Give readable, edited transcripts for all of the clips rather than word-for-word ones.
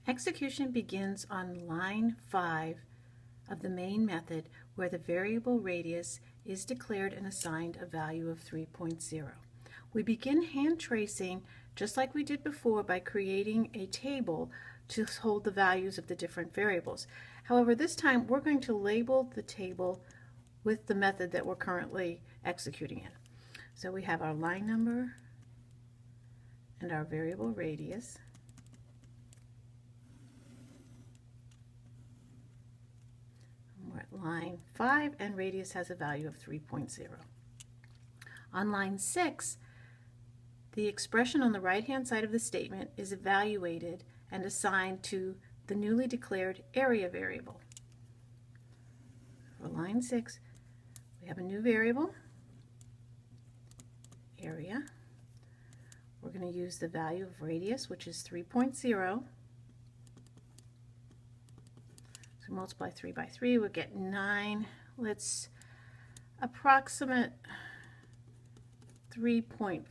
Execution begins on line 5 of the main method where the variable radius is declared and assigned a value of 3.0. We begin hand tracing just like we did before by creating a table to hold the values of the different variables. However, this time we're going to label the table with the method that we're currently executing in. So we have our line number and our variable radius. We're at line 5 and radius has a value of 3.0. On line 6, the expression on the right-hand side of the statement is evaluated and assigned to the newly declared area variable. For line 6, we have a new variable, area. We're going to use the value of radius, which is 3.0. So multiply 3 by 3, we'll get 9. Let's approximate 3.14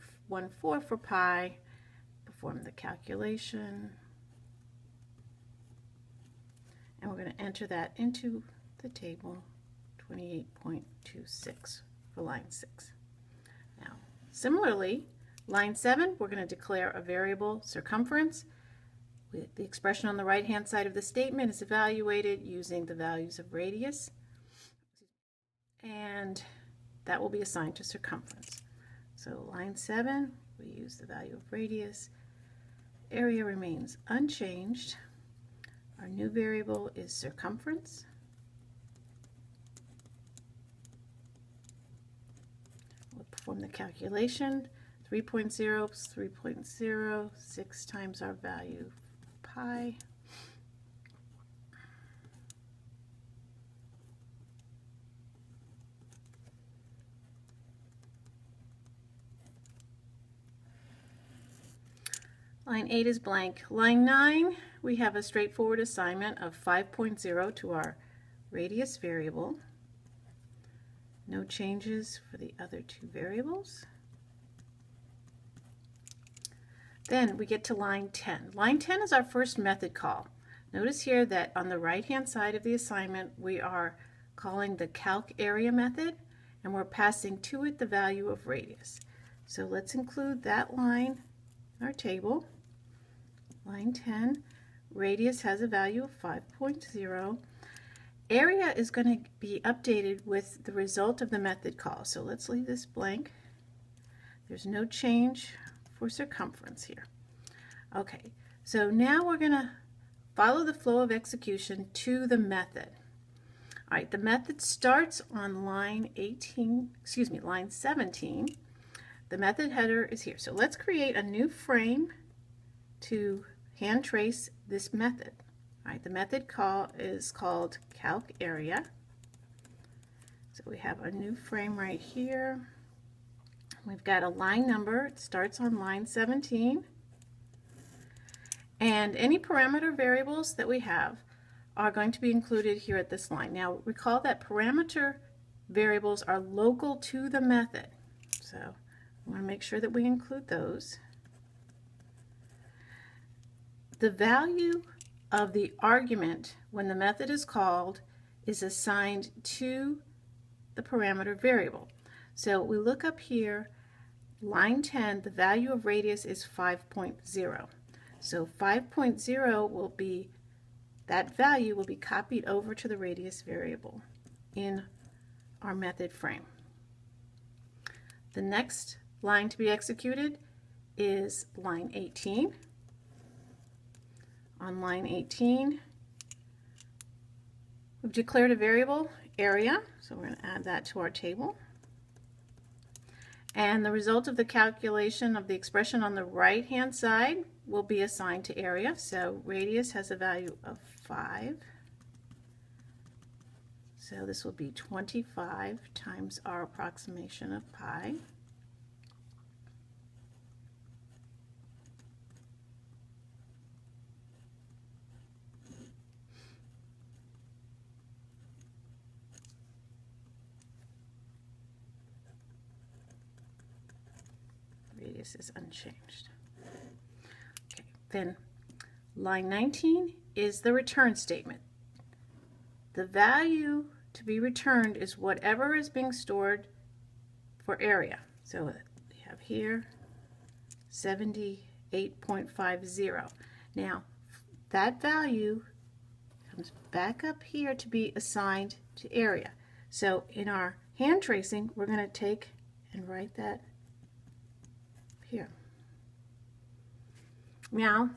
for pi. Perform the calculation. And we're going to enter that into the table, 28.26 for line 6. Now, similarly, line 7, we're going to declare a variable circumference. The expression on the right-hand side of the statement is evaluated using the values of radius, and that will be assigned to circumference. So line 7, we use the value of radius. Area remains unchanged. Our new variable is circumference. We'll perform the calculation. 3.0 plus 3.0, 6 times our value pi. Line 8 is blank. Line 9, we have a straightforward assignment of 5.0 to our radius variable. No changes for the other two variables. Then we get to line 10. Line 10 is our first method call. Notice here that on the right-hand side of the assignment we are calling the calc area method, and we're passing to it the value of radius. So let's include that line in our table. Line 10, radius has a value of 5.0. Area is going to be updated with the result of the method call. So let's leave this blank. There's no change for circumference here. Okay, so now we're going to follow the flow of execution to the method. All right, the method starts on line 17. The method header is here. So let's create a new frame to hand trace this method. All right, the method call is called calc area. So we have a new frame right here. We've got a line number. It starts on line 17. And any parameter variables that we have are going to be included here at this line. Now recall that parameter variables are local to the method. So I want to make sure that we include those. The value of the argument when the method is called is assigned to the parameter variable. So we look up here, line 10, the value of radius is 5.0. So 5.0 will be, that value will be copied over to the radius variable in our method frame. The next line to be executed is line 18. On line 18, we've declared a variable, area, so we're going to add that to our table. And the result of the calculation of the expression on the right-hand side will be assigned to area. So radius has a value of 5. So this will be 25 times our approximation of pi. Radius is unchanged. Okay, then Line 19 is the return statement. The value to be returned is whatever is being stored for area. So we have here 78.50. Now that value comes back up here to be assigned to area. So in our hand tracing, we're going to take and write that here. Now,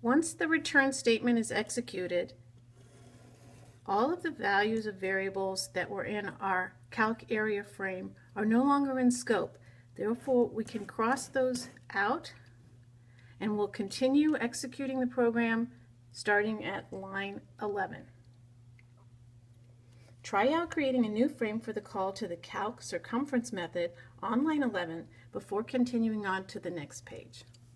once the return statement is executed, all of the values of variables that were in our calc area frame are no longer in scope. Therefore, we can cross those out and we'll continue executing the program starting at line 11. Try out creating a new frame for the call to the calc circumference method on line 11 before continuing on to the next page.